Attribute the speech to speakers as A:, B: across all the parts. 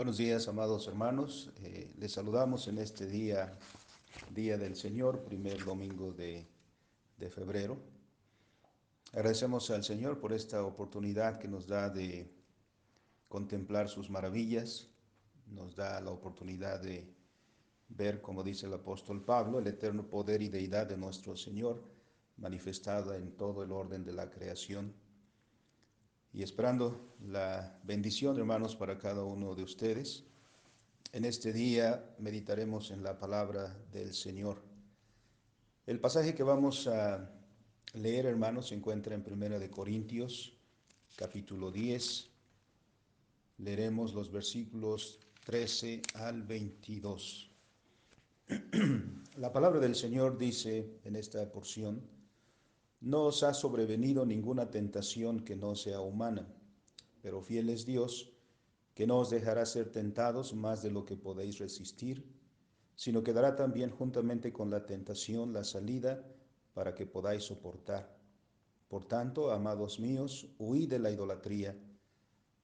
A: Buenos días, amados hermanos. Les saludamos en este día, Día del Señor, primer domingo de febrero. Agradecemos al Señor por esta oportunidad que nos da de contemplar sus maravillas, nos da la oportunidad de ver, como dice el apóstol Pablo, el eterno poder y deidad de nuestro Señor manifestada en todo el orden de la creación. Y esperando la bendición, hermanos, para cada uno de ustedes. En este día meditaremos en la palabra del Señor. El pasaje que vamos a leer, hermanos, se encuentra en Primera de Corintios, capítulo 10. Leeremos los versículos 13 al 22. La palabra del Señor dice en esta porción: No os ha sobrevenido ninguna tentación que no sea humana, pero fiel es Dios, que no os dejará ser tentados más de lo que podéis resistir, sino que dará también juntamente con la tentación la salida para que podáis soportar. Por tanto, amados míos, huid de la idolatría.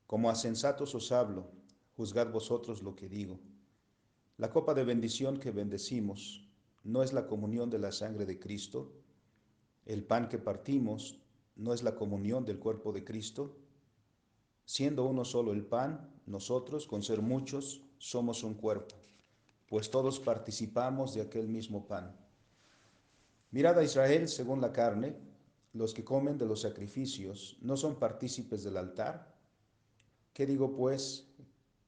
A: Como a sensatos os hablo, juzgad vosotros lo que digo. La copa de bendición que bendecimos, ¿no es la comunión de la sangre de Cristo? El pan que partimos, ¿no es la comunión del cuerpo de Cristo? Siendo uno solo el pan, nosotros, con ser muchos, somos un cuerpo, pues todos participamos de aquel mismo pan. Mirad a Israel según la carne: los que comen de los sacrificios no son partícipes del altar. ¿Qué digo pues?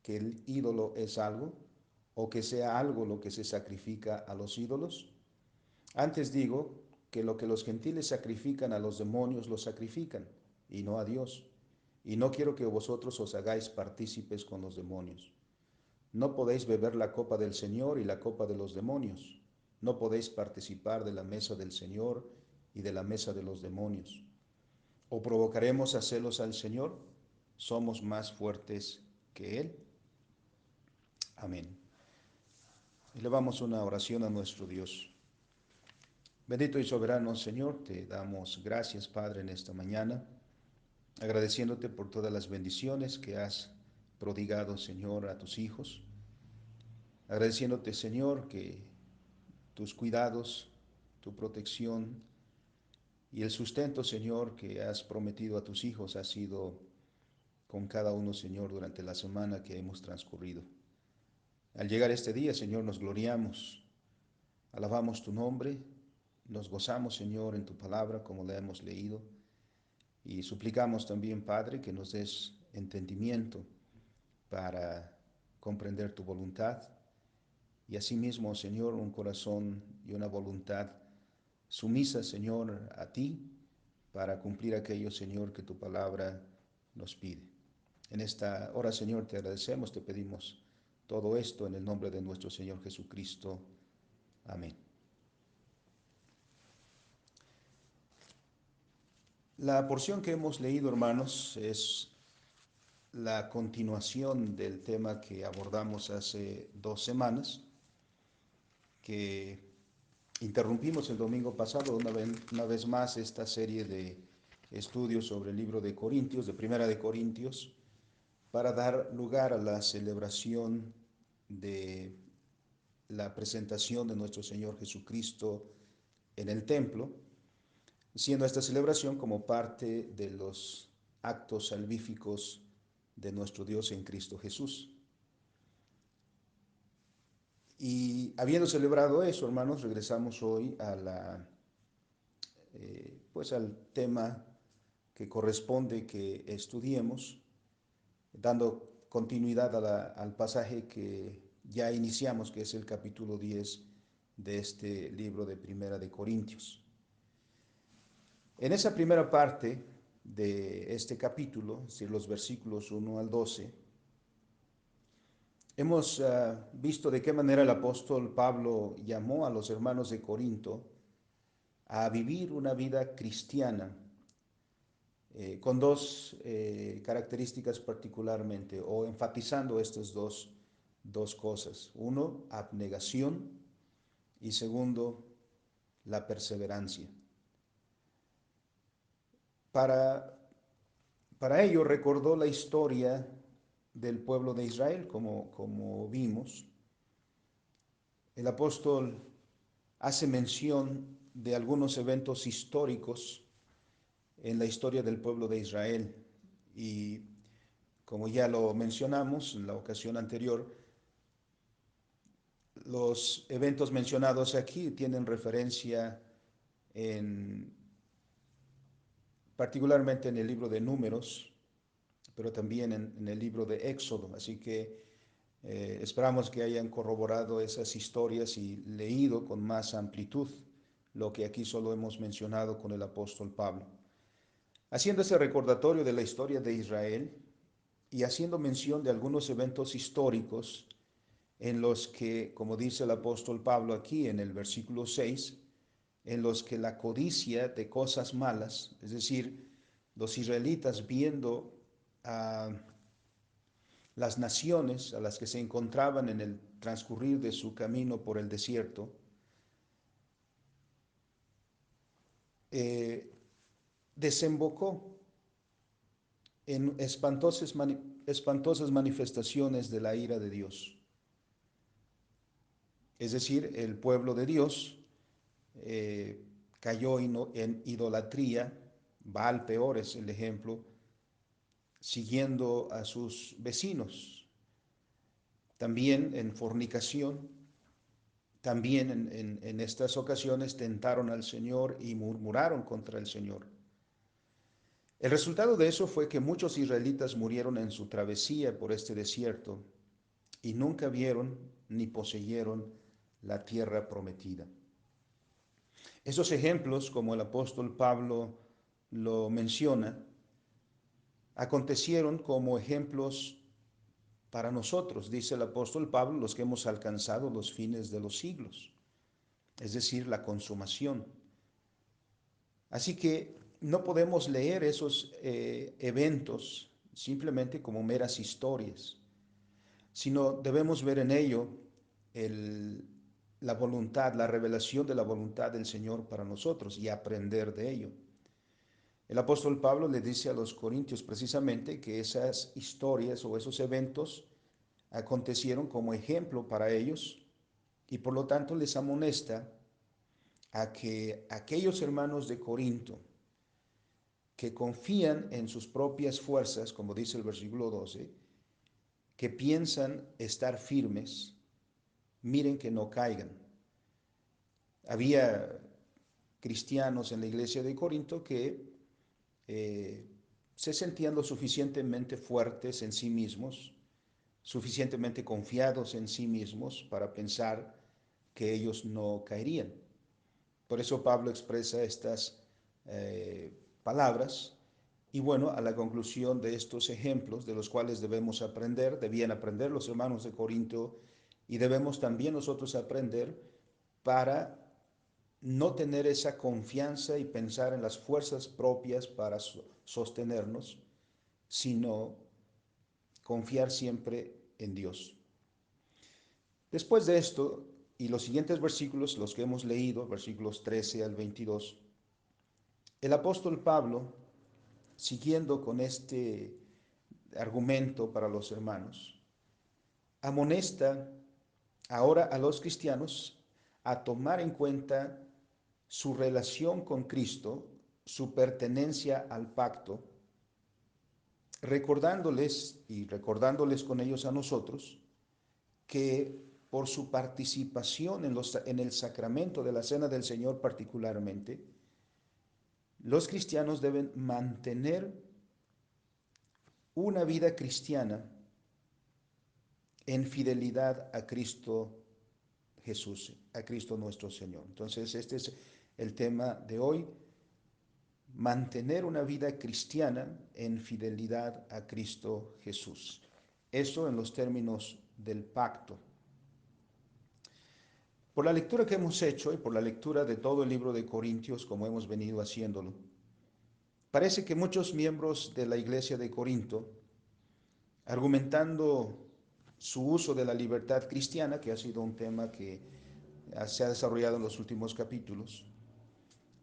A: ¿Que el ídolo es algo? ¿O que sea algo lo que se sacrifica a los ídolos? Antes digo que lo que los gentiles sacrifican a los demonios lo sacrifican, y no a Dios. Y no quiero que vosotros os hagáis partícipes con los demonios. No podéis beber la copa del Señor y la copa de los demonios. No podéis participar de la mesa del Señor y de la mesa de los demonios. ¿O provocaremos a celos al Señor? Somos más fuertes que Él. Amén. Elevamos una oración a nuestro Dios. Bendito y soberano Señor, te damos gracias, Padre, en esta mañana, agradeciéndote por todas las bendiciones que has prodigado, Señor, a tus hijos. Agradeciéndote, Señor, que tus cuidados, tu protección y el sustento, Señor, que has prometido a tus hijos ha sido con cada uno, Señor, durante la semana que hemos transcurrido. Al llegar este día, Señor, nos gloriamos, alabamos tu nombre, nos gozamos, Señor, en tu palabra como la hemos leído, y suplicamos también, Padre, que nos des entendimiento para comprender tu voluntad, y asimismo, Señor, un corazón y una voluntad sumisa, Señor, a ti, para cumplir aquello, Señor, que tu palabra nos pide. En esta hora, Señor, te agradecemos, te pedimos todo esto en el nombre de nuestro Señor Jesucristo. Amén. La porción que hemos leído, hermanos, es la continuación del tema que abordamos hace 2 semanas, que interrumpimos el domingo pasado una vez más esta serie de estudios sobre el libro de Corintios, de Primera de Corintios, para dar lugar a la celebración de la presentación de nuestro Señor Jesucristo en el templo, siendo esta celebración como parte de los actos salvíficos de nuestro Dios en Cristo Jesús. Y habiendo celebrado eso, hermanos, regresamos hoy a pues al tema que corresponde que estudiemos, dando continuidad al pasaje que ya iniciamos, que es el capítulo 10 de este libro de Primera de Corintios. En esa primera parte de este capítulo, es decir, los versículos 1 al 12, hemos visto de qué manera el apóstol Pablo llamó a los hermanos de Corinto a vivir una vida cristiana con dos características particularmente, o enfatizando estas dos cosas. Uno, abnegación, y segundo, la perseverancia. Para ello recordó la historia del pueblo de Israel, como vimos. El apóstol hace mención de algunos eventos históricos en la historia del pueblo de Israel. Y como ya lo mencionamos en la ocasión anterior, los eventos mencionados aquí tienen referencia en, particularmente en el libro de Números, pero también en el libro de Éxodo. Así que esperamos que hayan corroborado esas historias y leído con más amplitud lo que aquí solo hemos mencionado con el apóstol Pablo. Haciendo ese recordatorio de la historia de Israel y haciendo mención de algunos eventos históricos en los que, como dice el apóstol Pablo aquí en el versículo 6, en los que la codicia de cosas malas, es decir, los israelitas viendo a las naciones a las que se encontraban en el transcurrir de su camino por el desierto, eh, desembocó en espantosas manifestaciones de la ira de Dios. Es decir, el pueblo de Dios eh, cayó en idolatría. Baal peor es el ejemplo, siguiendo a sus vecinos, también en fornicación, también en estas ocasiones tentaron al Señor y murmuraron contra el Señor. El resultado de eso fue que muchos israelitas murieron en su travesía por este desierto y nunca vieron ni poseyeron la tierra prometida. Esos ejemplos, como el apóstol Pablo lo menciona, acontecieron como ejemplos para nosotros, dice el apóstol Pablo, los que hemos alcanzado los fines de los siglos, es decir, la consumación. Así que no podemos leer esos eventos simplemente como meras historias, sino debemos ver en ello el, la voluntad, la revelación de la voluntad del Señor para nosotros y aprender de ello. El apóstol Pablo le dice a los corintios precisamente que esas historias o esos eventos acontecieron como ejemplo para ellos y por lo tanto les amonesta a que aquellos hermanos de Corinto que confían en sus propias fuerzas, como dice el versículo 12, que piensan estar firmes, miren que no caigan. Había cristianos en la iglesia de Corinto que eh, se sentían lo suficientemente fuertes en sí mismos, suficientemente confiados en sí mismos para pensar que ellos no caerían. Por eso Pablo expresa estas palabras y bueno, a la conclusión de estos ejemplos de los cuales debemos aprender, debían aprender los hermanos de Corinto y debemos también nosotros aprender para no tener esa confianza y pensar en las fuerzas propias para sostenernos, sino confiar siempre en Dios. Después de esto, y los siguientes versículos, los que hemos leído, versículos 13 al 22, el apóstol Pablo, siguiendo con este argumento para los hermanos, amonesta ahora a los cristianos a tomar en cuenta su relación con Cristo, su pertenencia al pacto, recordándoles y recordándoles con ellos a nosotros que por su participación en el sacramento de la Cena del Señor particularmente, los cristianos deben mantener una vida cristiana en fidelidad a Cristo Jesús, a Cristo nuestro Señor. Entonces, este es el tema de hoy, mantener una vida cristiana en fidelidad a Cristo Jesús. Eso en los términos del pacto. Por la lectura que hemos hecho y por la lectura de todo el libro de Corintios, como hemos venido haciéndolo, parece que muchos miembros de la iglesia de Corinto, argumentando su uso de la libertad cristiana, que ha sido un tema que se ha desarrollado en los últimos capítulos,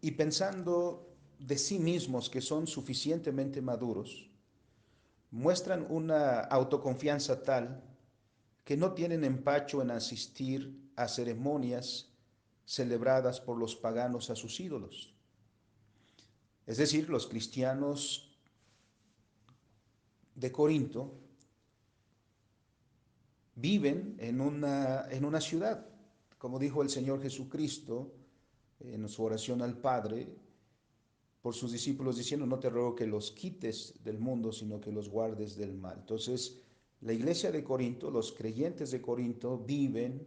A: y pensando de sí mismos que son suficientemente maduros, muestran una autoconfianza tal que no tienen empacho en asistir a ceremonias celebradas por los paganos a sus ídolos. Es decir, los cristianos de Corinto viven en una ciudad, como dijo el Señor Jesucristo en su oración al Padre, por sus discípulos diciendo, no te ruego que los quites del mundo, sino que los guardes del mal. Entonces, la iglesia de Corinto, los creyentes de Corinto viven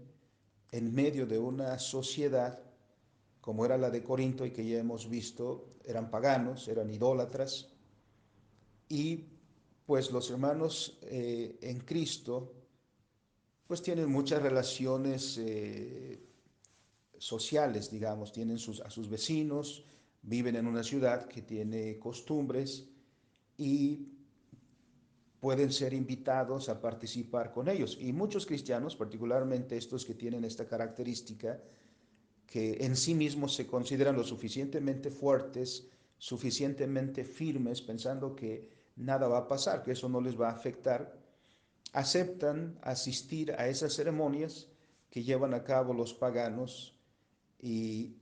A: en medio de una sociedad como era la de Corinto y que ya hemos visto, eran paganos, eran idólatras, y pues los hermanos en Cristo pues tienen muchas relaciones sociales, digamos, tienen a sus vecinos, viven en una ciudad que tiene costumbres y pueden ser invitados a participar con ellos. Y muchos cristianos, particularmente estos que tienen esta característica, que en sí mismos se consideran lo suficientemente fuertes, suficientemente firmes, pensando que nada va a pasar, que eso no les va a afectar, aceptan asistir a esas ceremonias que llevan a cabo los paganos y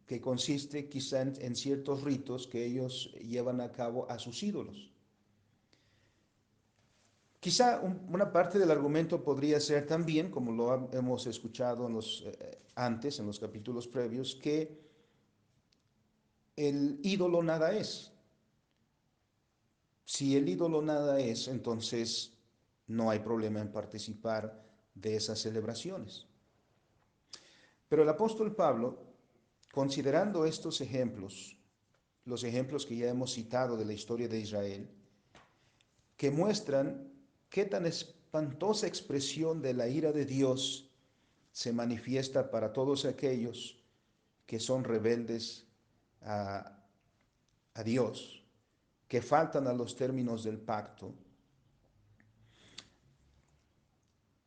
A: que consiste quizá en ciertos ritos que ellos llevan a cabo a sus ídolos. Quizá una parte del argumento podría ser también, como lo hemos escuchado antes, en los capítulos previos, que el ídolo nada es. Si el ídolo nada es, entonces no hay problema en participar de esas celebraciones. Pero el apóstol Pablo, considerando estos ejemplos, los ejemplos que ya hemos citado de la historia de Israel, que muestran qué tan espantosa expresión de la ira de Dios se manifiesta para todos aquellos que son rebeldes a, a Dios, que faltan a los términos del pacto.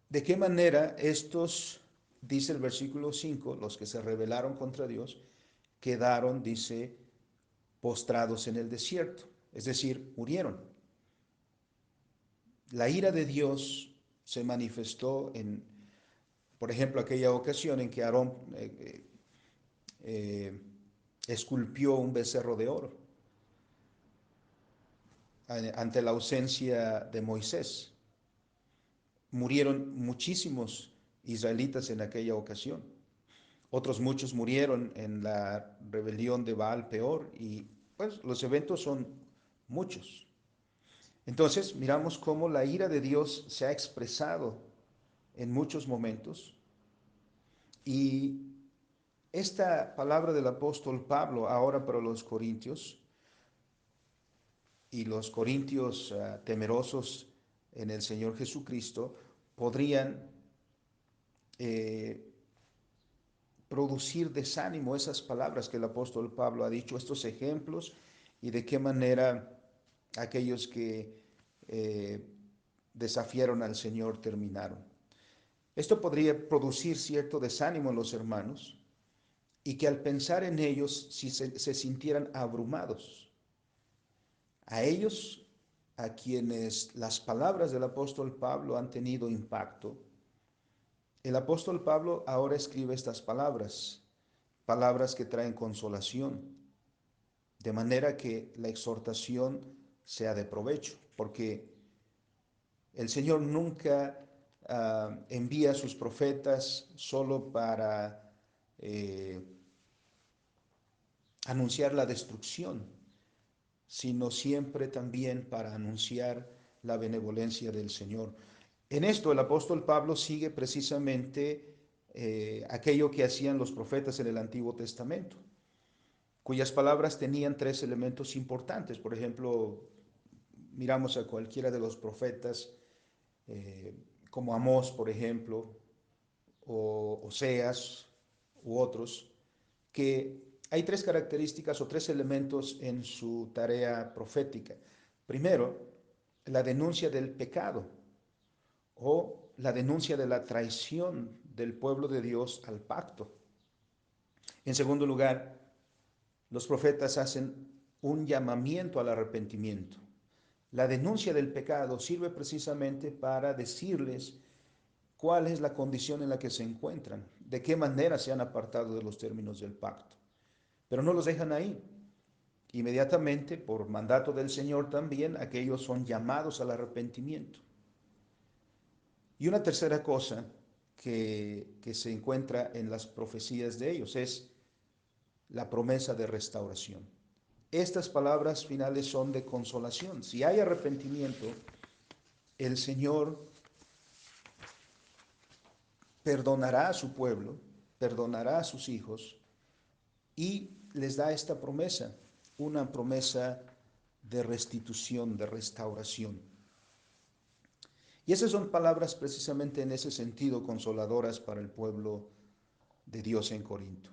A: ¿De qué manera estos, dice el versículo 5, los que se rebelaron contra Dios, quedaron, dice, postrados en el desierto? Es decir, murieron. La ira de Dios se manifestó en, por ejemplo, aquella ocasión en que Aarón eh, esculpió un becerro de oro ante la ausencia de Moisés. Murieron muchísimos israelitas en aquella ocasión. Otros muchos murieron en la rebelión de Baal Peor y pues los eventos son muchos. Entonces miramos cómo la ira de Dios se ha expresado en muchos momentos y esta palabra del apóstol Pablo ahora para los corintios y los corintios temerosos en el Señor Jesucristo podrían eh, producir desánimo esas palabras que el apóstol Pablo ha dicho, estos ejemplos y de qué manera aquellos que eh, desafiaron al Señor terminaron. Esto podría producir cierto desánimo en los hermanos y que al pensar en ellos si se sintieran abrumados. A ellos, a quienes las palabras del apóstol Pablo han tenido impacto, el apóstol Pablo ahora escribe estas palabras, palabras que traen consolación, de manera que la exhortación sea de provecho, porque el Señor nunca envía a sus profetas solo para eh, anunciar la destrucción, sino siempre también para anunciar la benevolencia del Señor. En esto el apóstol Pablo sigue precisamente aquello que hacían los profetas en el Antiguo Testamento, cuyas palabras tenían tres elementos importantes. Por ejemplo, miramos a cualquiera de los profetas, eh, como Amós, por ejemplo, o Oseas u otros, que hay tres características o tres elementos en su tarea profética. Primero, la denuncia del pecado o la denuncia de la traición del pueblo de Dios al pacto. En segundo lugar, los profetas hacen un llamamiento al arrepentimiento. La denuncia del pecado sirve precisamente para decirles cuál es la condición en la que se encuentran, de qué manera se han apartado de los términos del pacto. Pero no los dejan ahí. Inmediatamente, por mandato del Señor también, aquellos son llamados al arrepentimiento. Y una tercera cosa que se encuentra en las profecías de ellos es la promesa de restauración. Estas palabras finales son de consolación. Si hay arrepentimiento, el Señor perdonará a su pueblo, perdonará a sus hijos y les da esta promesa, una promesa de restitución, de restauración. Y esas son palabras precisamente en ese sentido consoladoras para el pueblo de Dios en Corinto.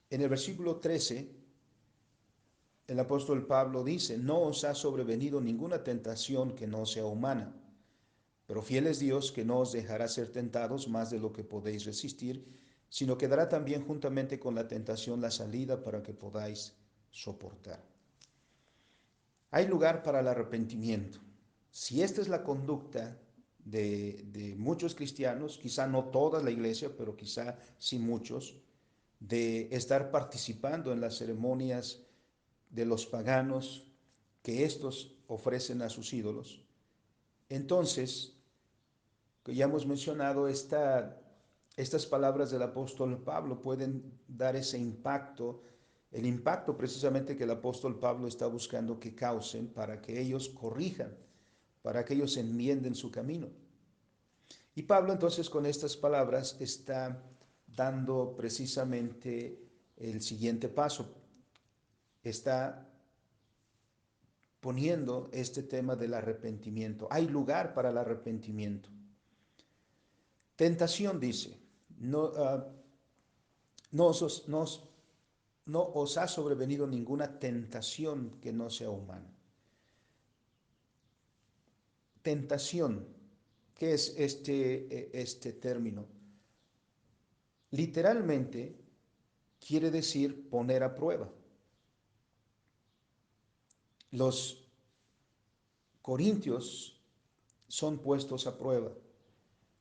A: En el versículo 13, el apóstol Pablo dice, no os ha sobrevenido ninguna tentación que no sea humana, pero fiel es Dios que no os dejará ser tentados más de lo que podéis resistir, sino que dará también juntamente con la tentación la salida para que podáis soportar. Hay lugar para el arrepentimiento. Si esta es la conducta de muchos cristianos, quizá no toda la iglesia, pero quizá sí muchos, de estar participando en las ceremonias de los paganos que estos ofrecen a sus ídolos, entonces, que ya hemos mencionado, estas palabras del apóstol Pablo pueden dar ese impacto, el impacto precisamente que el apóstol Pablo está buscando que causen para que ellos corrijan, para que ellos enmienden su camino. Y Pablo entonces con estas palabras está dando precisamente el siguiente paso, está poniendo este tema del arrepentimiento. Hay lugar para el arrepentimiento. Tentación dice, no, no, no, no os ha sobrevenido ninguna tentación que no sea humana. Tentación, ¿qué es este término? Literalmente quiere decir poner a prueba. Los corintios son puestos a prueba,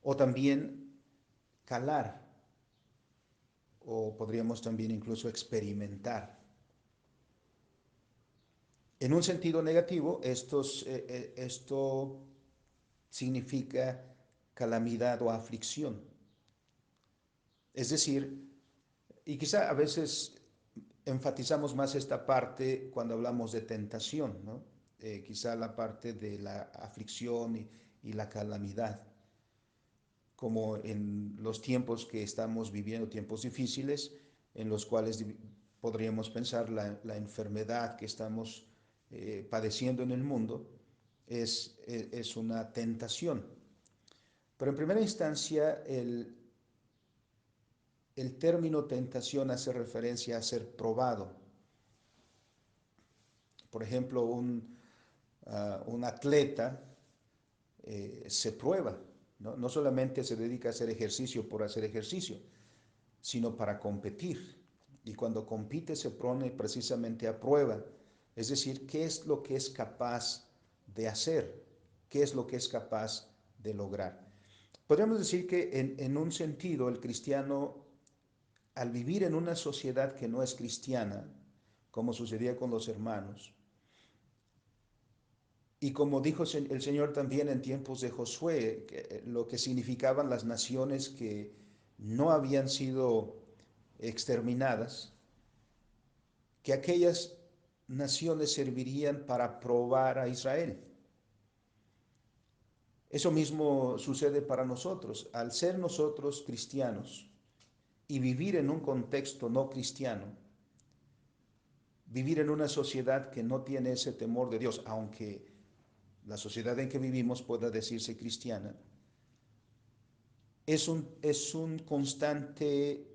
A: o también calar, o podríamos también incluso experimentar. En un sentido negativo, esto significa calamidad o aflicción. Es decir, y quizá a veces enfatizamos más esta parte cuando hablamos de tentación, ¿no? Quizá la parte de la aflicción y la calamidad, como en los tiempos que estamos viviendo, tiempos difíciles, en los cuales podríamos pensar la enfermedad que estamos padeciendo en el mundo es una tentación. Pero en primera instancia, el término tentación hace referencia a ser probado. Por ejemplo, un atleta se prueba, ¿no? No solamente se dedica a hacer ejercicio por hacer ejercicio, sino para competir. Y cuando compite se pone precisamente a prueba. Es decir, qué es lo que es capaz de hacer, qué es lo que es capaz de lograr. Podríamos decir que en un sentido el cristiano, al vivir en una sociedad que no es cristiana, como sucedía con los hermanos, y como dijo el Señor también en tiempos de Josué, lo que significaban las naciones que no habían sido exterminadas, que aquellas naciones servirían para probar a Israel. Eso mismo sucede para nosotros. Al ser nosotros cristianos y vivir en un contexto no cristiano, vivir en una sociedad que no tiene ese temor de Dios, aunque la sociedad en que vivimos pueda decirse cristiana, es una constante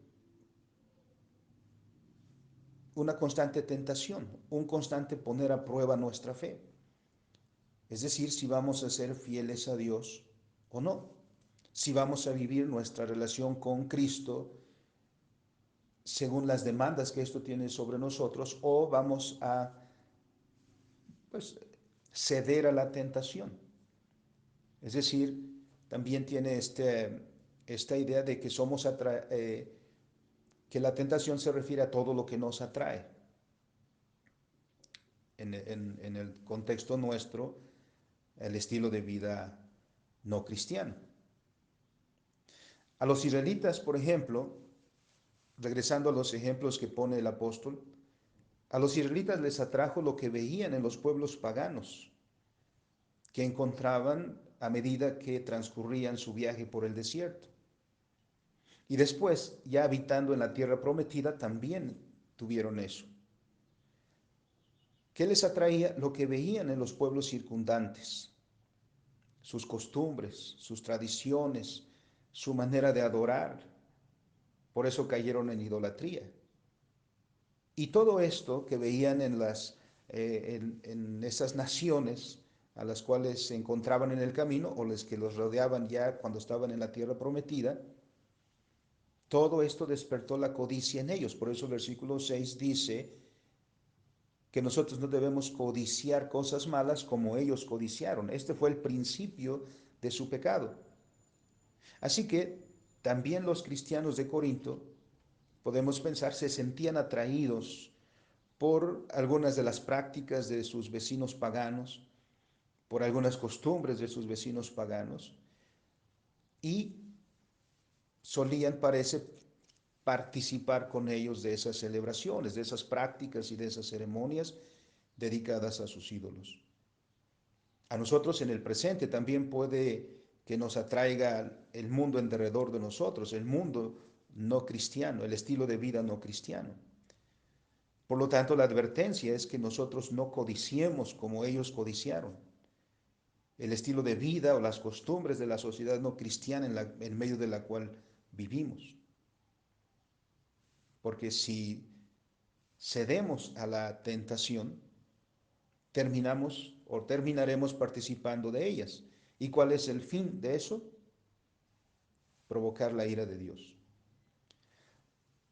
A: tentación, un constante poner a prueba nuestra fe. Es decir, si vamos a ser fieles a Dios o no, si vamos a vivir nuestra relación con Cristo según las demandas que esto tiene sobre nosotros, o vamos a pues, ceder a la tentación. Es decir, también tiene esta idea de que que la tentación se refiere a todo lo que nos atrae. En el contexto nuestro, el estilo de vida no cristiano. A los israelitas, por ejemplo, regresando a los ejemplos que pone el apóstol, a los israelitas les atrajo lo que veían en los pueblos paganos, que encontraban a medida que transcurrían su viaje por el desierto. Y después, ya habitando en la tierra prometida, también tuvieron eso. ¿Qué les atraía? Lo que veían en los pueblos circundantes, sus costumbres, sus tradiciones, su manera de adorar. Por eso cayeron en idolatría. Y todo esto que veían en esas naciones a las cuales se encontraban en el camino o las que los rodeaban ya cuando estaban en la tierra prometida, todo esto despertó la codicia en ellos. Por eso el versículo 6 dice que nosotros no debemos codiciar cosas malas como ellos codiciaron. Este fue el principio de su pecado. Así que también los cristianos de Corinto, podemos pensar, se sentían atraídos por algunas de las prácticas de sus vecinos paganos, por algunas costumbres de sus vecinos paganos, y solían, parece, participar con ellos de esas celebraciones, de esas prácticas y de esas ceremonias dedicadas a sus ídolos. A nosotros en el presente también puede que nos atraiga el mundo en derredor de nosotros, el mundo no cristiano, el estilo de vida no cristiano. Por lo tanto, la advertencia es que nosotros no codiciemos como ellos codiciaron el estilo de vida o las costumbres de la sociedad no cristiana en medio de la cual vivimos. Porque si cedemos a la tentación, terminamos o terminaremos participando de ellas. ¿Y cuál es el fin de eso? Provocar la ira de Dios.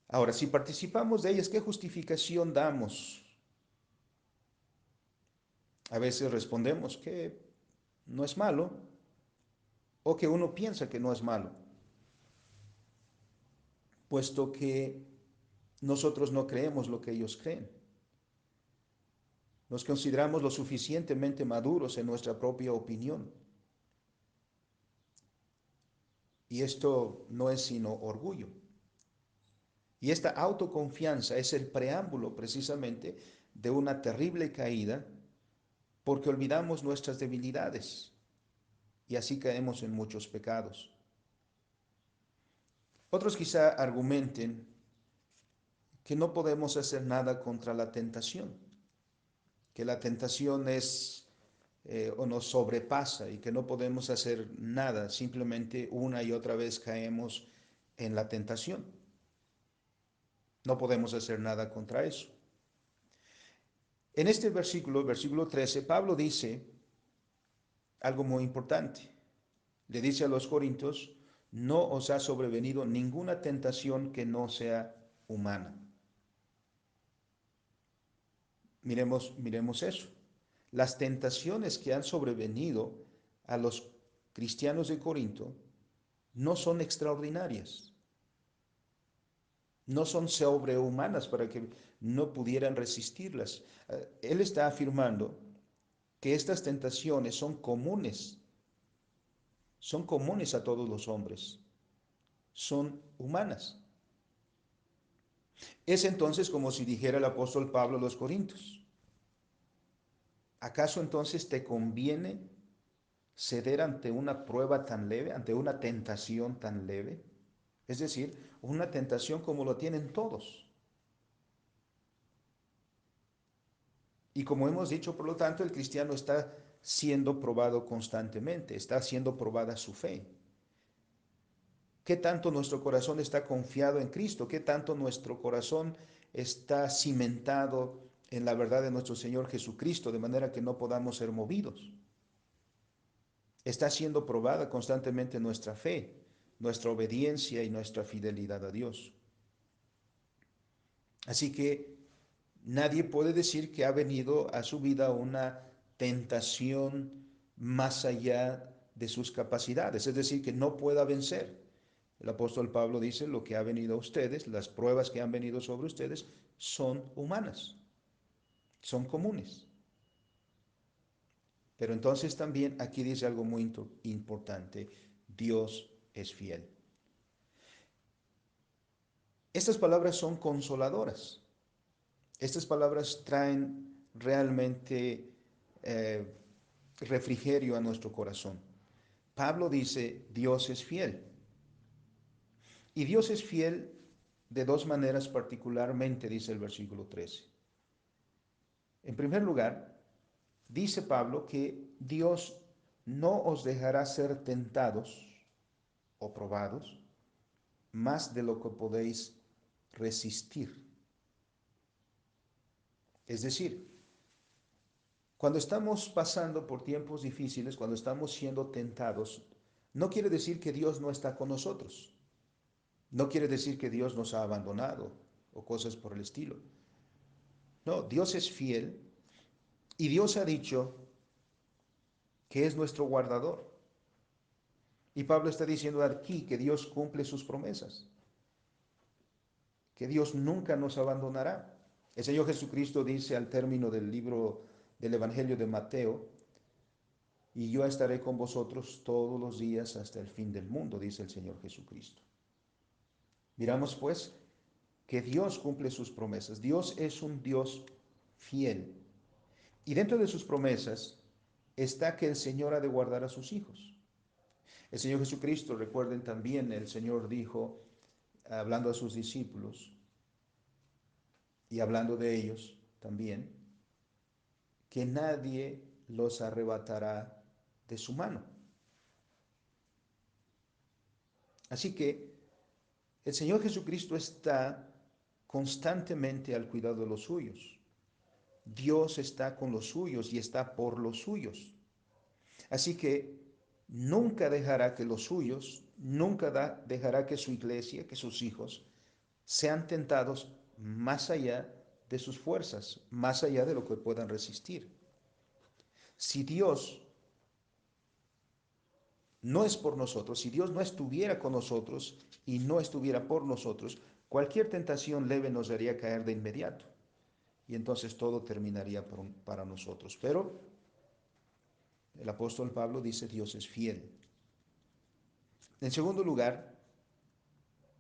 A: Ahora, si participamos de ellas, ¿qué justificación damos? A veces respondemos que no es malo o que uno piensa que no es malo, puesto que nosotros no creemos lo que ellos creen. Nos consideramos lo suficientemente maduros en nuestra propia opinión. Y esto no es sino orgullo. Y esta autoconfianza es el preámbulo precisamente de una terrible caída porque olvidamos nuestras debilidades y así caemos en muchos pecados. Otros quizá argumenten que no podemos hacer nada contra la tentación, que la tentación es o nos sobrepasa y que no podemos hacer nada, simplemente una y otra vez caemos en la tentación. No podemos hacer nada contra eso. En este versículo 13, Pablo dice algo muy importante. Le dice a los corintios, no os ha sobrevenido ninguna tentación que no sea humana. Miremos eso. Las tentaciones que han sobrevenido a los cristianos de Corinto no son extraordinarias, no son sobrehumanas para que no pudieran resistirlas. Él está afirmando que estas tentaciones son comunes a todos los hombres, son humanas. Es entonces como si dijera el apóstol Pablo a los Corintios, ¿acaso entonces te conviene ceder ante una prueba tan leve, ante una tentación tan leve? Es decir, una tentación como lo tienen todos. Y como hemos dicho, por lo tanto, el cristiano está siendo probado constantemente, está siendo probada su fe. ¿Qué tanto nuestro corazón está confiado en Cristo? ¿Qué tanto nuestro corazón está cimentado en la verdad de nuestro Señor Jesucristo, de manera que no podamos ser movidos? Está siendo probada constantemente nuestra fe, nuestra obediencia y nuestra fidelidad a Dios. Así que nadie puede decir que ha venido a su vida una tentación más allá de sus capacidades, es decir, que no pueda vencer. El apóstol Pablo dice, lo que ha venido a ustedes, las pruebas que han venido sobre ustedes, son humanas, son comunes. Pero entonces también aquí dice algo muy importante, Dios es fiel. Estas palabras son consoladoras. Estas palabras traen realmente eh, refrigerio a nuestro corazón. Pablo dice, Dios es fiel. Y Dios es fiel de dos maneras particularmente, dice el versículo 13. En primer lugar, dice Pablo que Dios no os dejará ser tentados o probados más de lo que podéis resistir. Es decir, cuando estamos pasando por tiempos difíciles, cuando estamos siendo tentados, no quiere decir que Dios no está con nosotros. No quiere decir que Dios nos ha abandonado o cosas por el estilo. No, Dios es fiel y Dios ha dicho que es nuestro guardador. Y Pablo está diciendo aquí que Dios cumple sus promesas, que Dios nunca nos abandonará. El Señor Jesucristo dice al término del libro del Evangelio de Mateo, y yo estaré con vosotros todos los días hasta el fin del mundo, dice el Señor Jesucristo. Miramos pues que Dios cumple sus promesas. Dios es un Dios fiel. Y dentro de sus promesas está que el Señor ha de guardar a sus hijos. El Señor Jesucristo, recuerden también, el Señor dijo, hablando a sus discípulos y hablando de ellos también, que nadie los arrebatará de su mano. Así que el Señor Jesucristo está constantemente al cuidado de los suyos. Dios está con los suyos y está por los suyos. Así que nunca dejará que los suyos, dejará que su iglesia, que sus hijos, sean tentados más allá de sus fuerzas, más allá de lo que puedan resistir. Si Dios no es por nosotros, si Dios no estuviera con nosotros y no estuviera por nosotros, cualquier tentación leve nos haría caer de inmediato. Y entonces todo terminaría para nosotros. Pero el apóstol Pablo dice, Dios es fiel. En segundo lugar,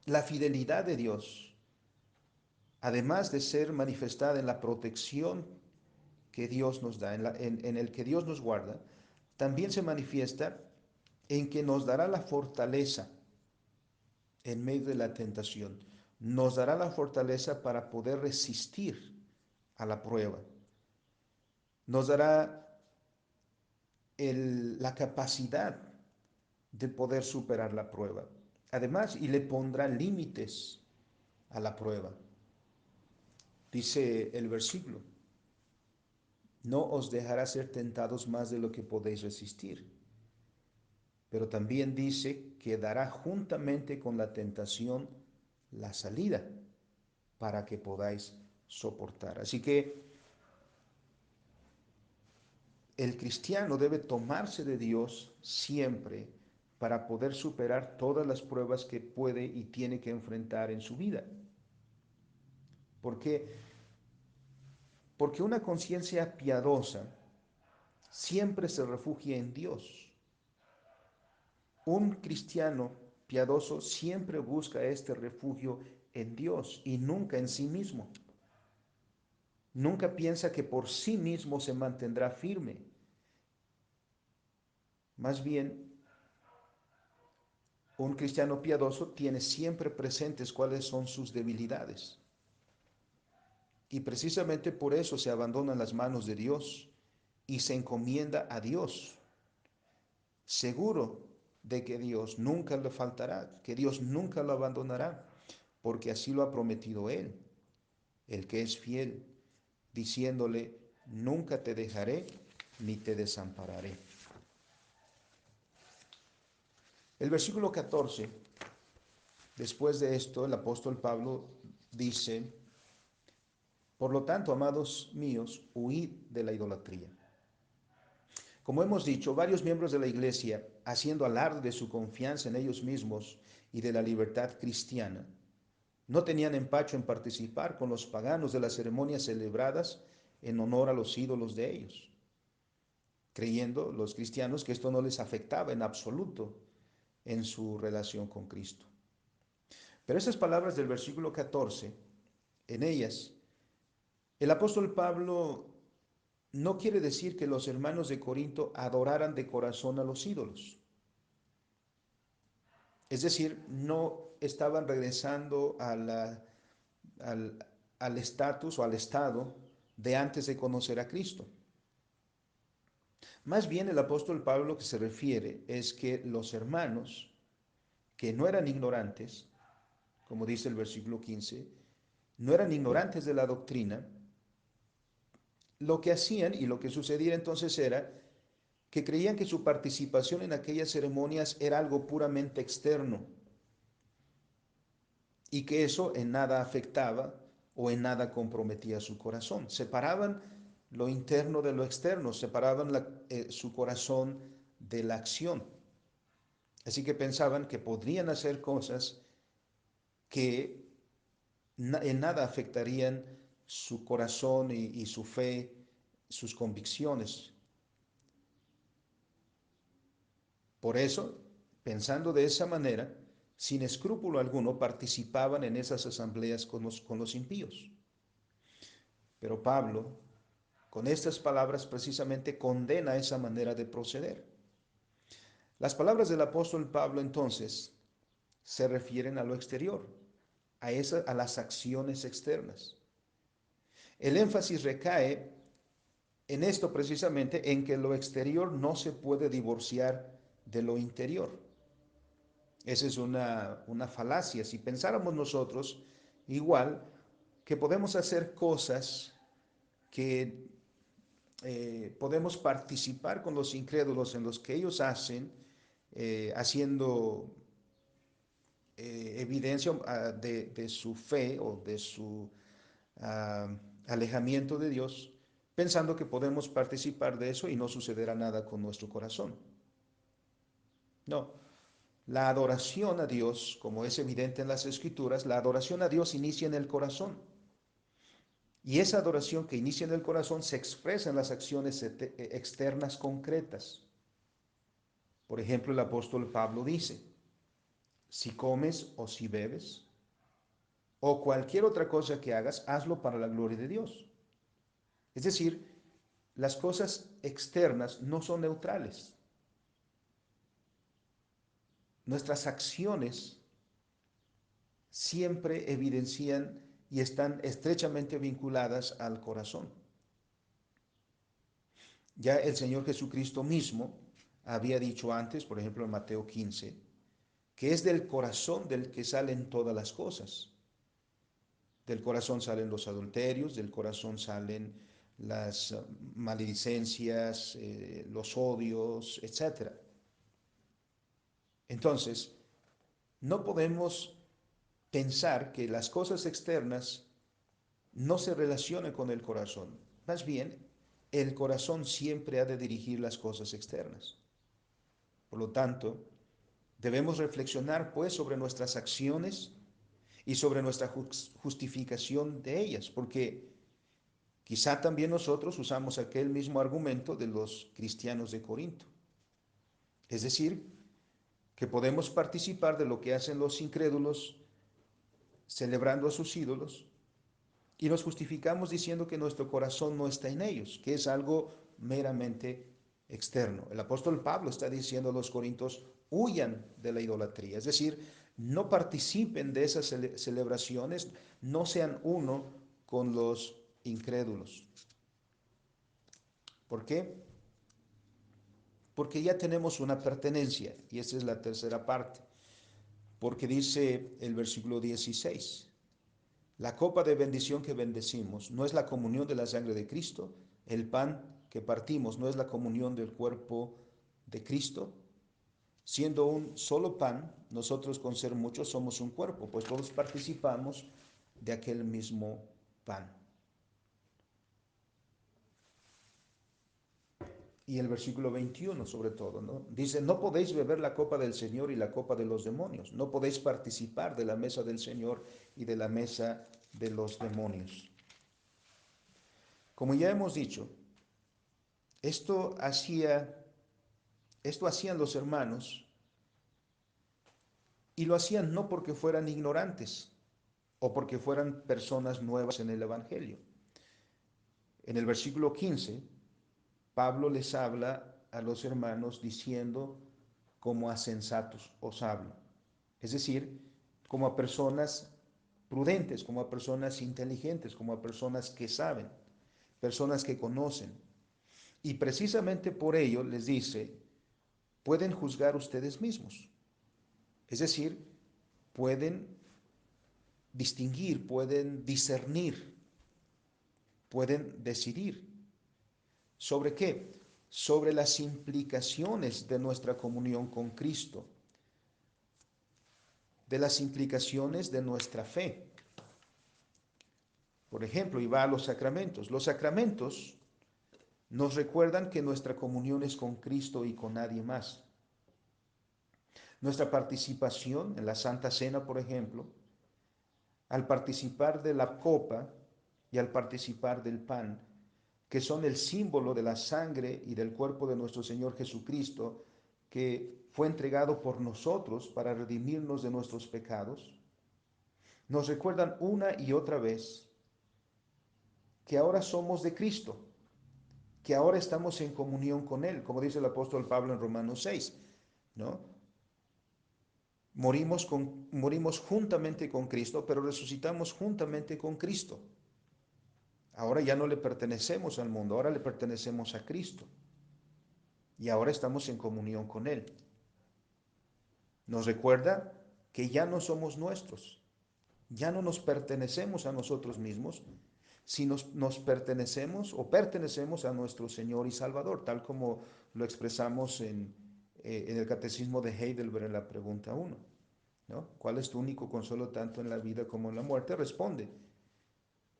A: la fidelidad de Dios, además de ser manifestada en la protección que Dios nos da, en el que Dios nos guarda, también se manifiesta en que nos dará la fortaleza en medio de la tentación. Nos dará la fortaleza para poder resistir a la prueba. Nos dará la capacidad de poder superar la prueba. Además, y le pondrá límites a la prueba. Dice el versículo, no os dejará ser tentados más de lo que podéis resistir. Pero también dice que dará juntamente con la tentación la salida para que podáis soportar. Así que el cristiano debe tomarse de Dios siempre para poder superar todas las pruebas que puede y tiene que enfrentar en su vida. ¿Por qué? Porque una conciencia piadosa siempre se refugia en Dios. Un cristiano piadoso siempre busca este refugio en Dios y nunca en sí mismo. Nunca piensa que por sí mismo se mantendrá firme. Más bien, un cristiano piadoso tiene siempre presentes cuáles son sus debilidades. Y precisamente por eso se abandona en las manos de Dios y se encomienda a Dios, seguro de que Dios nunca le faltará, que Dios nunca lo abandonará, porque así lo ha prometido Él, el que es fiel, diciéndole, nunca te dejaré ni te desampararé. El versículo 14, después de esto, el apóstol Pablo dice, por lo tanto, amados míos, huid de la idolatría. Como hemos dicho, varios miembros de la iglesia, haciendo alarde de su confianza en ellos mismos y de la libertad cristiana, no tenían empacho en participar con los paganos de las ceremonias celebradas en honor a los ídolos de ellos, creyendo los cristianos que esto no les afectaba en absoluto en su relación con Cristo. Pero esas palabras del versículo 14, en ellas, el apóstol Pablo no quiere decir que los hermanos de Corinto adoraran de corazón a los ídolos. Es decir, no estaban regresando al estatus o al estado de antes de conocer a Cristo. Más bien el apóstol Pablo que se refiere es que los hermanos que no eran ignorantes, como dice el versículo 15, no eran ignorantes de la doctrina, lo que hacían y lo que sucedía entonces era que creían que su participación en aquellas ceremonias era algo puramente externo y que eso en nada afectaba o en nada comprometía su corazón. Separaban lo interno de lo externo, separaban su corazón de la acción. Así que pensaban que podrían hacer cosas que en nada afectarían su corazón y su fe, sus convicciones. Por eso, pensando de esa manera, sin escrúpulo alguno, participaban en esas asambleas con los impíos. Pero Pablo, con estas palabras, precisamente condena esa manera de proceder. Las palabras del apóstol Pablo, entonces, se refieren a lo exterior, a las acciones externas. El énfasis recae en esto precisamente, en que lo exterior no se puede divorciar de lo interior. Esa es una falacia. Si pensáramos nosotros igual que podemos hacer cosas que podemos participar con los incrédulos en los que ellos hacen, haciendo evidencia de su fe o de su uh, alejamiento de Dios, pensando que podemos participar de eso y no sucederá nada con nuestro corazón. No, la adoración a Dios, como es evidente en las Escrituras, la adoración a Dios inicia en el corazón. Y esa adoración que inicia en el corazón se expresa en las acciones externas concretas. Por ejemplo, el apóstol Pablo dice, si comes o si bebes, o cualquier otra cosa que hagas, hazlo para la gloria de Dios. Es decir, las cosas externas no son neutrales. Nuestras acciones siempre evidencian y están estrechamente vinculadas al corazón. Ya el Señor Jesucristo mismo había dicho antes, por ejemplo en Mateo 15, que es del corazón del que salen todas las cosas. Del corazón salen los adulterios, del corazón salen las maledicencias, los odios, etc. Entonces, no podemos pensar que las cosas externas no se relacionen con el corazón. Más bien, el corazón siempre ha de dirigir las cosas externas. Por lo tanto, debemos reflexionar pues sobre nuestras acciones y sobre nuestra justificación de ellas, porque quizá también nosotros usamos aquel mismo argumento de los cristianos de Corinto. Es decir, que podemos participar de lo que hacen los incrédulos celebrando a sus ídolos y nos justificamos diciendo que nuestro corazón no está en ellos, que es algo meramente externo. El apóstol Pablo está diciendo a los corintios, huyan de la idolatría, es decir, no participen de esas celebraciones, no sean uno con los incrédulos. ¿Por qué? Porque ya tenemos una pertenencia, y esta es la tercera parte, porque dice el versículo 16, la copa de bendición que bendecimos no es la comunión de la sangre de Cristo, el pan que partimos no es la comunión del cuerpo de Cristo. Siendo un solo pan, nosotros con ser muchos somos un cuerpo, pues todos participamos de aquel mismo pan. y el versículo 21 sobre todo, ¿no? Dice, no podéis beber la copa del Señor y la copa de los demonios, no podéis participar de la mesa del Señor y de la mesa de los demonios. Como ya hemos dicho, esto hacía, esto hacían los hermanos y lo hacían no porque fueran ignorantes o porque fueran personas nuevas en el Evangelio. En el versículo 15, Pablo les habla a los hermanos diciendo, como a sensatos os hablo. Es decir, como a personas prudentes, como a personas inteligentes, como a personas que saben, personas que conocen. Y precisamente por ello les dice, pueden juzgar ustedes mismos. Es decir, pueden distinguir, pueden discernir, pueden decidir. ¿Sobre qué? Sobre las implicaciones de nuestra comunión con Cristo, de las implicaciones de nuestra fe. Por ejemplo, y va a los sacramentos. Los sacramentos nos recuerdan que nuestra comunión es con Cristo y con nadie más. Nuestra participación en la Santa Cena, por ejemplo, al participar de la copa y al participar del pan, que son el símbolo de la sangre y del cuerpo de nuestro Señor Jesucristo, que fue entregado por nosotros para redimirnos de nuestros pecados, nos recuerdan una y otra vez que ahora somos de Cristo, que ahora estamos en comunión con Él, como dice el apóstol Pablo en Romanos 6, ¿no? Morimos juntamente con Cristo, pero resucitamos juntamente con Cristo. Ahora ya no le pertenecemos al mundo, ahora le pertenecemos a Cristo. Y ahora estamos en comunión con Él. Nos recuerda que ya no somos nuestros, ya no nos pertenecemos a nosotros mismos, sino nos pertenecemos o pertenecemos a nuestro Señor y Salvador, tal como lo expresamos en el Catecismo de Heidelberg en la pregunta 1, ¿no? ¿Cuál es tu único consuelo tanto en la vida como en la muerte? Responde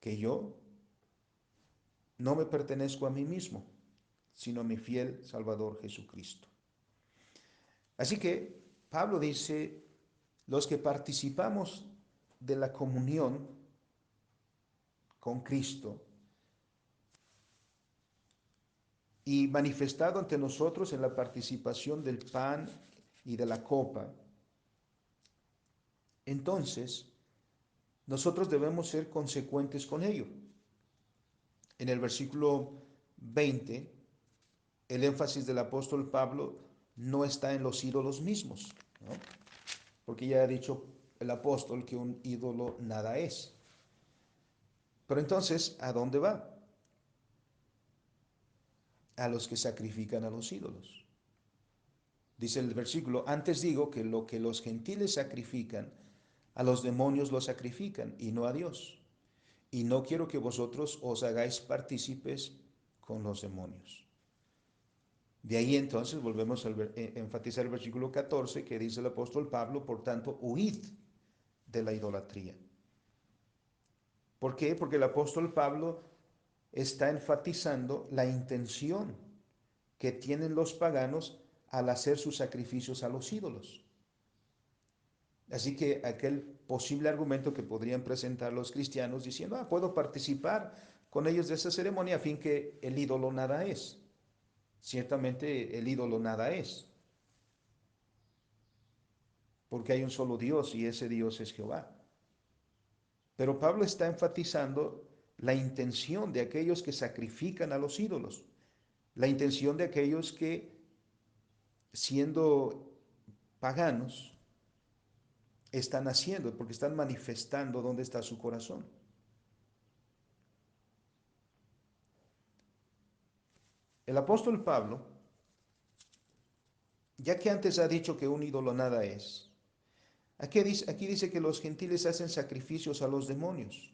A: que yo no me pertenezco a mí mismo, sino a mi fiel Salvador Jesucristo. Así que Pablo dice, los que participamos de la comunión con Cristo y manifestado ante nosotros en la participación del pan y de la copa, entonces nosotros debemos ser consecuentes con ello. En el versículo 20, el énfasis del apóstol Pablo no está en los ídolos mismos, ¿no? Porque ya ha dicho el apóstol que un ídolo nada es. Pero entonces, ¿a dónde va? A los que sacrifican a los ídolos. Dice el versículo, antes digo que lo que los gentiles sacrifican, a los demonios lo sacrifican y no a Dios. Y no quiero que vosotros os hagáis partícipes con los demonios. De ahí entonces volvemos a enfatizar el versículo 14 que dice el apóstol Pablo, por tanto, huid de la idolatría. ¿Por qué? Porque el apóstol Pablo está enfatizando la intención que tienen los paganos al hacer sus sacrificios a los ídolos. Así que aquel posible argumento que podrían presentar los cristianos diciendo, puedo participar con ellos de esa ceremonia a fin que el ídolo nada es. Ciertamente el ídolo nada es, porque hay un solo Dios y ese Dios es Jehová. Pero Pablo está enfatizando la intención de aquellos que sacrifican a los ídolos, la intención de aquellos que, siendo paganos, están haciendo, porque están manifestando dónde está su corazón. El apóstol Pablo, ya que antes ha dicho que un ídolo nada es, aquí dice que los gentiles hacen sacrificios a los demonios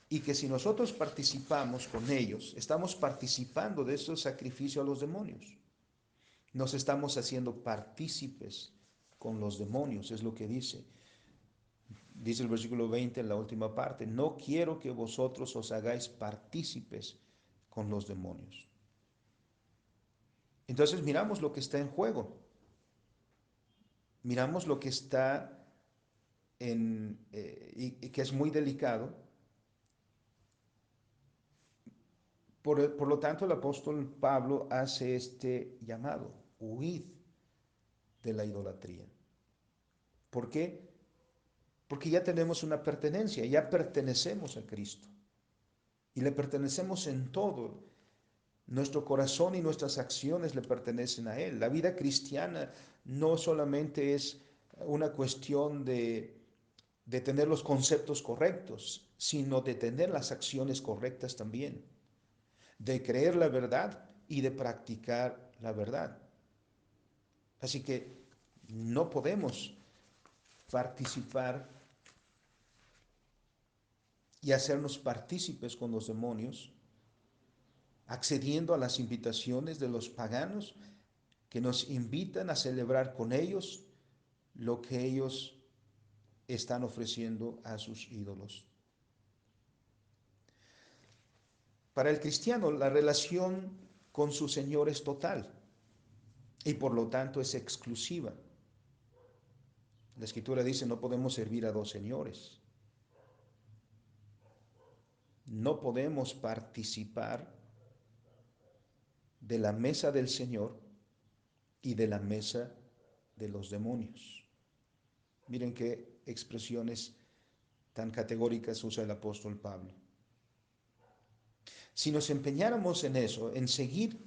A: y que si nosotros participamos con ellos, estamos participando de esos sacrificios a los demonios. Nos estamos haciendo partícipes con los demonios, es lo que dice. Dice el versículo 20 en la última parte, no quiero que vosotros os hagáis partícipes con los demonios. Entonces miramos lo que está en juego, miramos lo que está y que es muy delicado. Por lo tanto, el apóstol Pablo hace este llamado: huid de la idolatría. ¿Por qué? Porque ya tenemos una pertenencia, ya pertenecemos a Cristo y le pertenecemos en todo. Nuestro corazón y nuestras acciones le pertenecen a Él. La vida cristiana no solamente es una cuestión de tener los conceptos correctos, sino de tener las acciones correctas también, de creer la verdad y de practicar la verdad. Así que no podemos participar y hacernos partícipes con los demonios, accediendo a las invitaciones de los paganos que nos invitan a celebrar con ellos lo que ellos están ofreciendo a sus ídolos. Para el cristiano, la relación con su Señor es total y por lo tanto es exclusiva. La Escritura dice: no podemos servir a dos señores. No podemos participar de la mesa del Señor y de la mesa de los demonios. Miren qué expresiones tan categóricas usa el apóstol Pablo. Si nos empeñáramos en eso, en seguir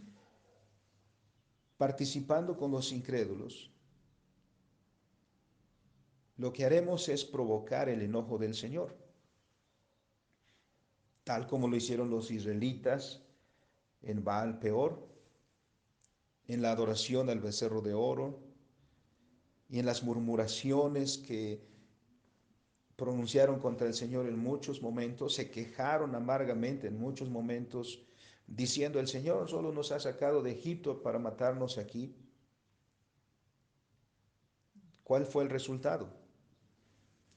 A: participando con los incrédulos, lo que haremos es provocar el enojo del Señor, tal como lo hicieron los israelitas en Baal Peor, en la adoración al becerro de oro y en las murmuraciones que pronunciaron contra el Señor en muchos momentos, se quejaron amargamente en muchos momentos, diciendo: el Señor solo nos ha sacado de Egipto para matarnos aquí. ¿Cuál fue el resultado?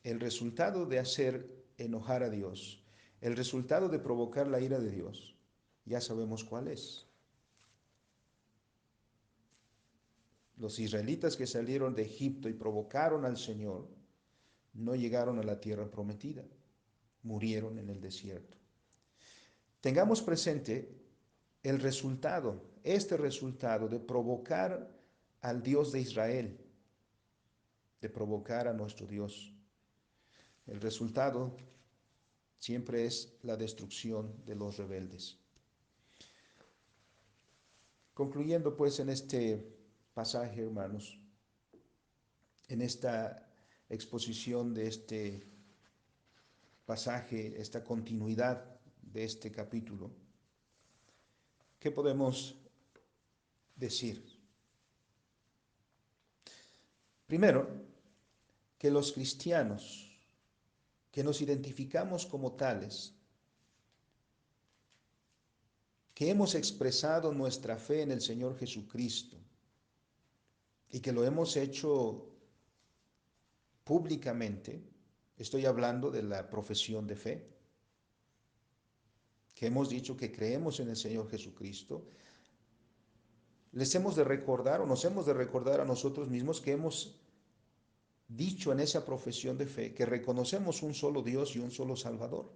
A: El resultado de hacer enojar a Dios, el resultado de provocar la ira de Dios, ya sabemos cuál es. Los israelitas que salieron de Egipto y provocaron al Señor no llegaron a la tierra prometida, murieron en el desierto. Tengamos presente el resultado, este resultado de provocar al Dios de Israel, de provocar a nuestro Dios. El resultado siempre es la destrucción de los rebeldes. Concluyendo pues en este pasaje, hermanos, en esta exposición de este pasaje, esta continuidad de este capítulo, ¿qué podemos decir? Primero, que los cristianos que nos identificamos como tales, que hemos expresado nuestra fe en el Señor Jesucristo y que lo hemos hecho públicamente, estoy hablando de la profesión de fe, que hemos dicho que creemos en el Señor Jesucristo, les hemos de recordar o nos hemos de recordar a nosotros mismos que hemos dicho en esa profesión de fe que reconocemos un solo Dios y un solo Salvador,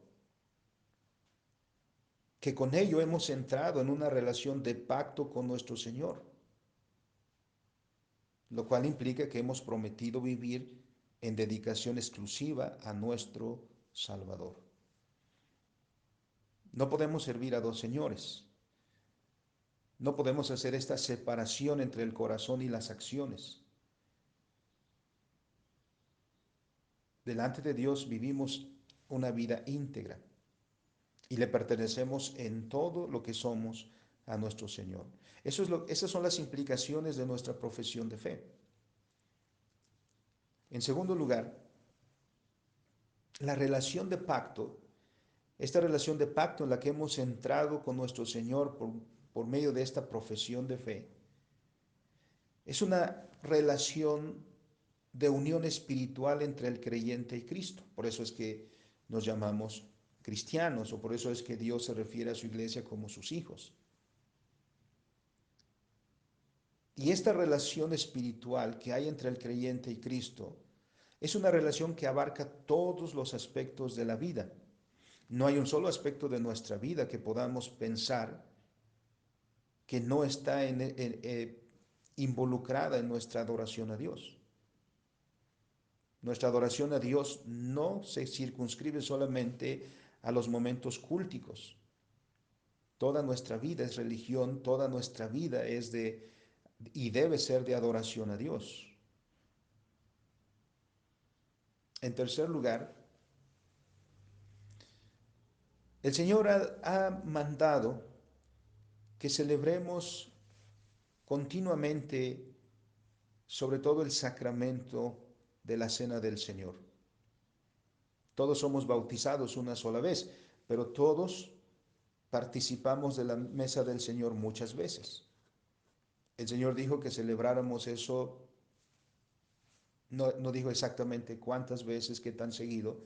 A: que con ello hemos entrado en una relación de pacto con nuestro Señor, lo cual implica que hemos prometido vivir en dedicación exclusiva a nuestro Salvador. No podemos servir a dos señores. No podemos hacer esta separación entre el corazón y las acciones. Delante de Dios vivimos una vida íntegra y le pertenecemos en todo lo que somos a nuestro Señor. Esas son las implicaciones de nuestra profesión de fe. En segundo lugar, la relación de pacto, esta relación de pacto en la que hemos entrado con nuestro Señor por medio de esta profesión de fe, es una relación de unión espiritual entre el creyente y Cristo. Por eso es que nos llamamos cristianos, o por eso es que Dios se refiere a su iglesia como sus hijos. Y esta relación espiritual que hay entre el creyente y Cristo es una relación que abarca todos los aspectos de la vida. No hay un solo aspecto de nuestra vida que podamos pensar que no está involucrada en nuestra adoración a Dios. Nuestra adoración a Dios no se circunscribe solamente a los momentos cúlticos. Toda nuestra vida es religión, toda nuestra vida es de y debe ser de adoración a Dios. En tercer lugar, el Señor ha mandado que celebremos continuamente, sobre todo el sacramento de la Cena del Señor. Todos somos bautizados una sola vez, pero todos participamos de la mesa del Señor muchas veces. El Señor dijo que celebráramos eso, no dijo exactamente cuántas veces, qué tan seguido,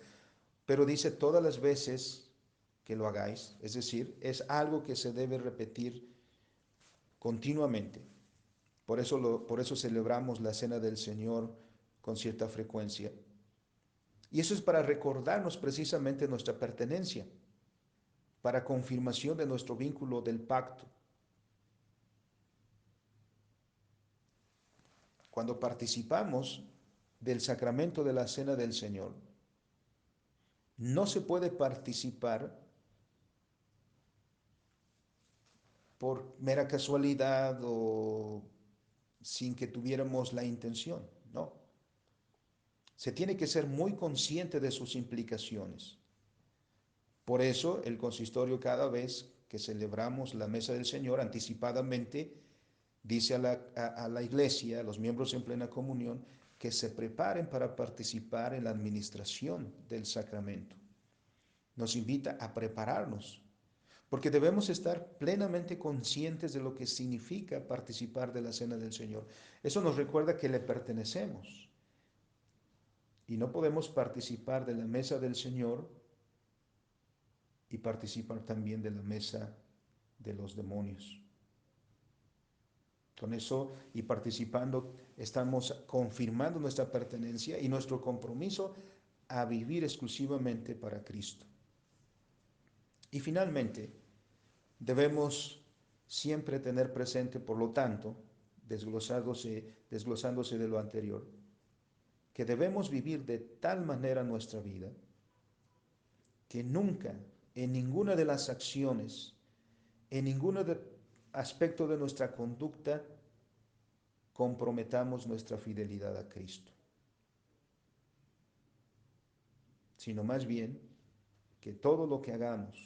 A: pero dice todas las veces que lo hagáis, es decir, es algo que se debe repetir continuamente. Por eso celebramos la Cena del Señor con cierta frecuencia. Y eso es para recordarnos precisamente nuestra pertenencia, para confirmación de nuestro vínculo del pacto. Cuando participamos del sacramento de la Cena del Señor, no se puede participar por mera casualidad o sin que tuviéramos la intención, no. Se tiene que ser muy consciente de sus implicaciones. Por eso el consistorio, cada vez que celebramos la mesa del Señor anticipadamente, dice a la iglesia, a los miembros en plena comunión, que se preparen para participar en la administración del sacramento. Nos invita a prepararnos, porque debemos estar plenamente conscientes de lo que significa participar de la cena del Señor. Eso nos recuerda que le pertenecemos y no podemos participar de la mesa del Señor y participar también de la mesa de los demonios. Con eso y participando estamos confirmando nuestra pertenencia y nuestro compromiso a vivir exclusivamente para Cristo. Y finalmente, debemos siempre tener presente, por lo tanto, desglosándose de lo anterior, que debemos vivir de tal manera nuestra vida que nunca, en ninguna de las acciones, en ningún aspecto de nuestra conducta, comprometamos nuestra fidelidad a Cristo, sino más bien que todo lo que hagamos,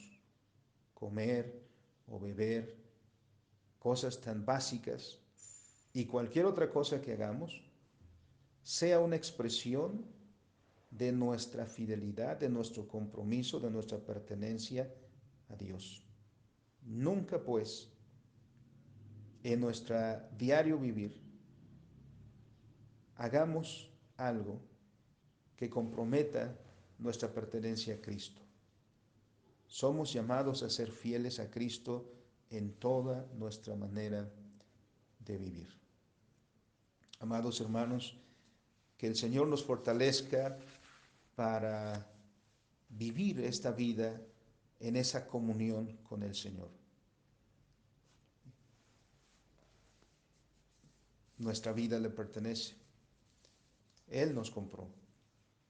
A: comer o beber, cosas tan básicas y cualquier otra cosa que hagamos, sea una expresión de nuestra fidelidad, de nuestro compromiso, de nuestra pertenencia a Dios. Nunca pues en nuestro diario vivir hagamos algo que comprometa nuestra pertenencia a Cristo. Somos llamados a ser fieles a Cristo en toda nuestra manera de vivir. Amados hermanos, que el Señor nos fortalezca para vivir esta vida en esa comunión con el Señor. Nuestra vida le pertenece. Él nos compró.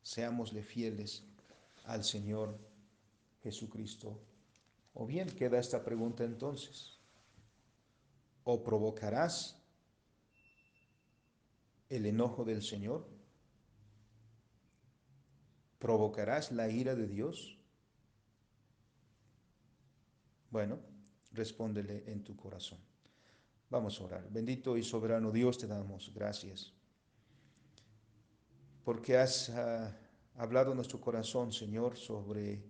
A: Seámosle fieles al Señor Jesucristo. O bien queda esta pregunta entonces: ¿o provocarás el enojo del Señor? ¿Provocarás la ira de Dios? Bueno, respóndele en tu corazón. Vamos a orar. Bendito y soberano Dios, te damos gracias porque has hablado en nuestro corazón, Señor, sobre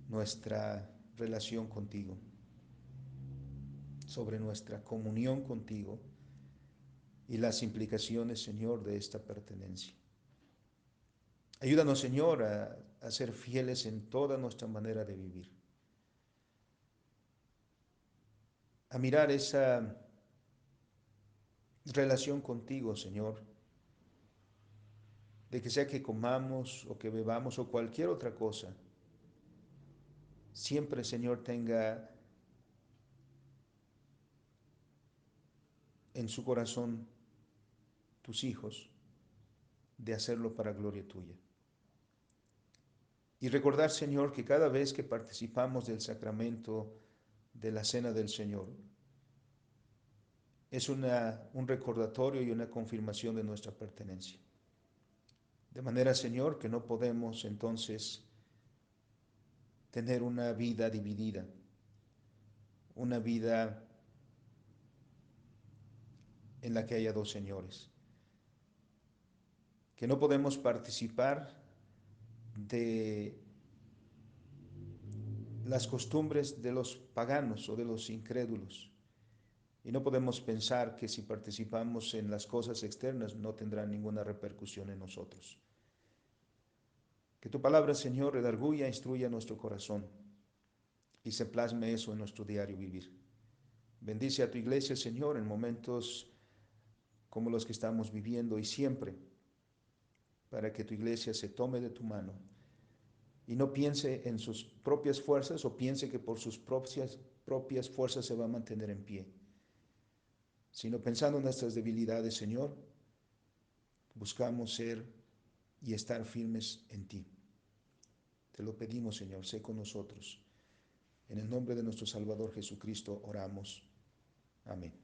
A: nuestra relación contigo, sobre nuestra comunión contigo y las implicaciones, Señor, de esta pertenencia. Ayúdanos, Señor, a ser fieles en toda nuestra manera de vivir, a mirar relación contigo, Señor, de que sea que comamos o que bebamos o cualquier otra cosa, siempre, Señor, tenga en su corazón tus hijos de hacerlo para gloria tuya. Y recordar, Señor, que cada vez que participamos del sacramento de la cena del Señor, es un recordatorio y una confirmación de nuestra pertenencia. De manera, Señor, que no podemos entonces tener una vida dividida, una vida en la que haya dos señores, que no podemos participar de las costumbres de los paganos o de los incrédulos, y no podemos pensar que si participamos en las cosas externas no tendrá ninguna repercusión en nosotros. Que tu palabra, Señor, redarguya, instruya nuestro corazón y se plasme eso en nuestro diario vivir. Bendice a tu iglesia, Señor, en momentos como los que estamos viviendo y siempre, para que tu iglesia se tome de tu mano y no piense en sus propias fuerzas o piense que por sus propias fuerzas se va a mantener en pie, sino pensando en nuestras debilidades, Señor, buscamos ser y estar firmes en ti. Te lo pedimos, Señor, sé con nosotros. En el nombre de nuestro Salvador Jesucristo oramos. Amén.